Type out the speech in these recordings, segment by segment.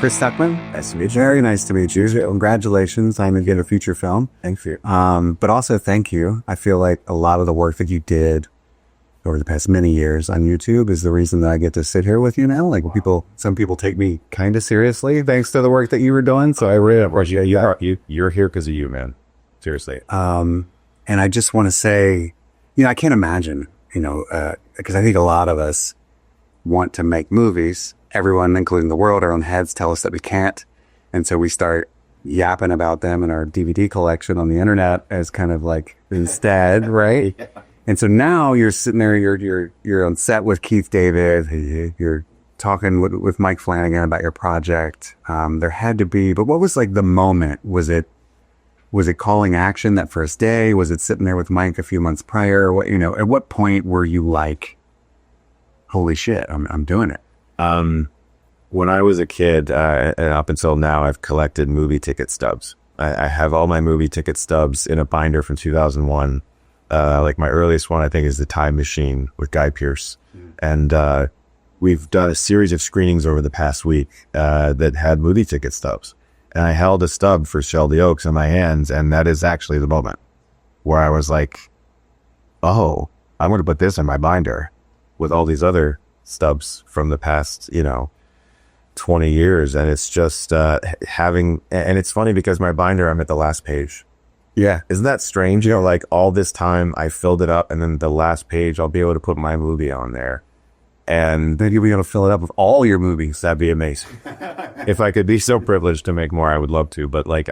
Chris Stuckmann. Nice to meet you. Very nice to meet you. Congratulations on getting a feature film. Thank you. But also thank you. I feel like a lot of the work that you did over the past many years on YouTube is the reason that I get to sit here with you now. Like some people take me kind of seriously thanks to the work that you were doing. So I really appreciate You're here because of you, man. Seriously. And I just want to say, I can't imagine, because I think a lot of us want to make movies. Everyone, including the world, our own heads tell us that we can't. And so we start yapping about them in our DVD collection on the internet as kind of like instead, right? Yeah. And so now you're sitting there, you're on set with Keith David, you're talking with Mike Flanagan about your project. There had to be, but what was like the moment? Was it calling action that first day? Was it sitting there with Mike a few months prior? What, at what point were you like, holy shit, I'm doing it? When I was a kid, and up until now, I've collected movie ticket stubs. I have all my movie ticket stubs in a binder from 2001. Like my earliest one, I think, is The Time Machine with Guy Pearce. And we've done a series of screenings over the past week that had movie ticket stubs. And I held a stub for Shelby Oaks in my hands, and that is actually the moment where I was like, oh, I'm going to put this in my binder with all these other stubs from the past, 20 years. And it's just and it's funny because my binder, I'm at the last page. Yeah. Isn't that strange? Like all this time I filled it up, and then the last page, I'll be able to put my movie on there. And then you'll be able to fill it up with all your movies. That'd be amazing. If I could be so privileged to make more, I would love to. But like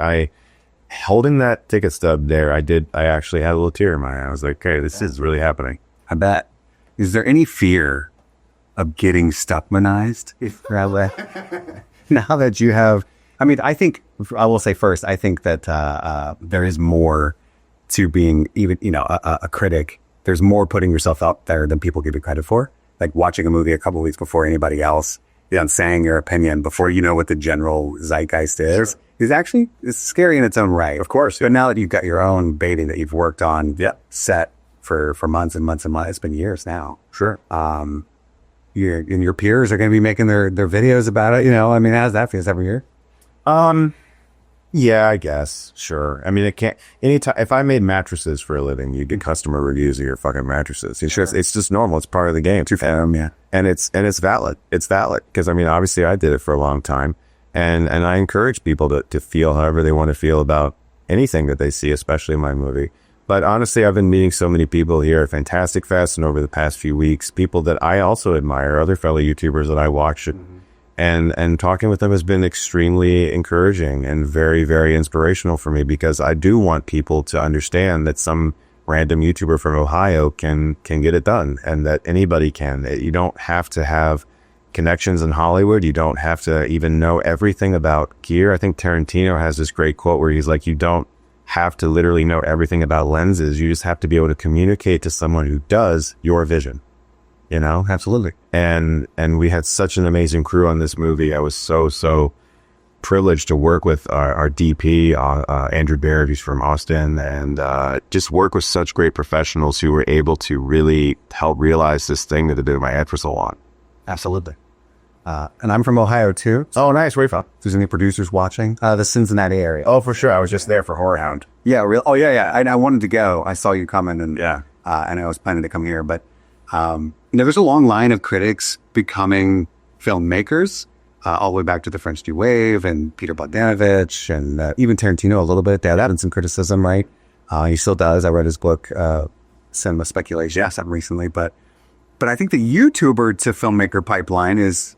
holding that ticket stub there, I actually had a little tear in my eye. I was like, okay, this is really happening. I bet. Is there any fear of getting Stuckmanized? Now that you have, I will say first, I think that there is more to being even, a critic. There's more putting yourself out there than people give you credit for. Like watching a movie a couple of weeks before anybody else, saying your opinion before you know what the general zeitgeist is, it's scary in its own right. Of course. But now that you've got your own baby that you've worked on set for months and months and months, it's been years now. Sure. Your peers are going to be making their videos about it. How's that feel every year? Yeah, I guess. Sure. It can't, anytime, if I made mattresses for a living, you get customer reviews of your fucking mattresses. It's just normal. It's part of the game. Yeah. And it's valid. It's valid. Cause obviously I did it for a long time, and I encourage people to feel however they want to feel about anything that they see, especially my movie. But honestly, I've been meeting so many people here at Fantastic Fest and over the past few weeks, people that I also admire, other fellow YouTubers that I watch. And talking with them has been extremely encouraging and very, very inspirational for me, because I do want people to understand that some random YouTuber from Ohio can get it done, and that anybody can. You don't have to have connections in Hollywood. You don't have to even know everything about gear. I think Tarantino has this great quote where he's like, you don't have to literally know everything about lenses. You just have to be able to communicate to someone who does your vision. Absolutely. And we had such an amazing crew on this movie. I was so privileged to work with our DP, Andrew Baird, who's from Austin, and just work with such great professionals who were able to really help realize this thing that had been in my head for so long. Absolutely. And I'm from Ohio too. Oh, nice. Where are you from? If there's any producers watching, the Cincinnati area. Oh, for sure. I was just there for Horror Hound. Yeah. Real. Oh, yeah. I wanted to go. I saw you coming, and yeah. And I was planning to come here, but there's a long line of critics becoming filmmakers, all the way back to the French New Wave and Peter Bogdanovich, and even Tarantino a little bit. They had some criticism, right? He still does. I read his book, Cinema Speculation, recently, but I think the YouTuber to filmmaker pipeline is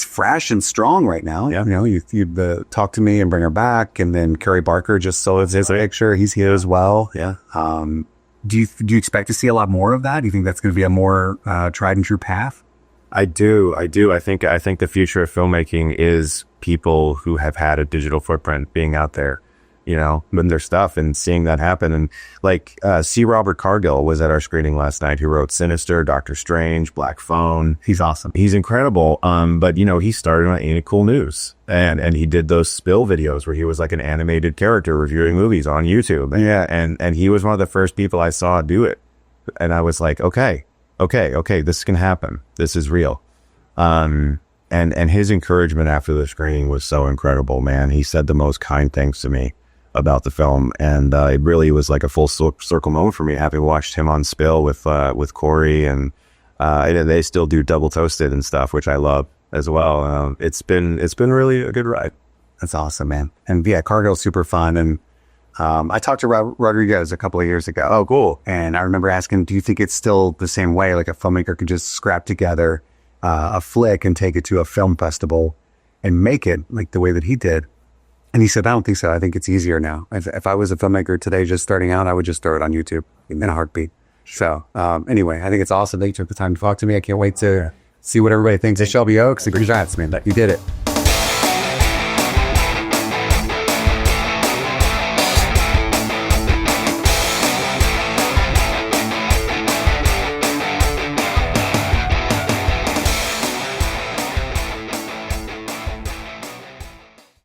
fresh and strong right now. Yeah. You Talk to Me and Bring Her Back, and then Kerry Barker just sold his picture. He's here as well. Yeah. Do you expect to see a lot more of that? Do you think that's going to be a more tried and true path? I do. I think the future of filmmaking is people who have had a digital footprint being out there, in their stuff, and seeing that happen. And like C. Robert Cargill was at our screening last night, who wrote Sinister, Doctor Strange, Black Phone. He's awesome. He's incredible. But he started on Ain't It Cool News, and he did those spill videos where he was like an animated character reviewing movies on YouTube. Yeah. And he was one of the first people I saw do it. And I was like, okay, this can happen. This is real. And his encouragement after the screening was so incredible, man. He said the most kind things to me about the film, and it really was like a full circle moment for me, having watched him on Spill with Corey, and they still do Double Toasted and stuff, which I love as well. It's been really a good ride. That's awesome, man. And yeah, Cargill's super fun. And I talked to Rodriguez a couple of years ago. Oh, cool. And I remember asking, do you think it's still the same way? Like a filmmaker could just scrap together a flick and take it to a film festival and make it like the way that he did? And he said, I don't think so. I think it's easier now. If I was a filmmaker today just starting out, I would just throw it on YouTube in a heartbeat. So anyway, I think it's awesome that you took the time to talk to me. I can't wait to see what everybody thinks of Shelby Oaks. Congrats, man. You did it.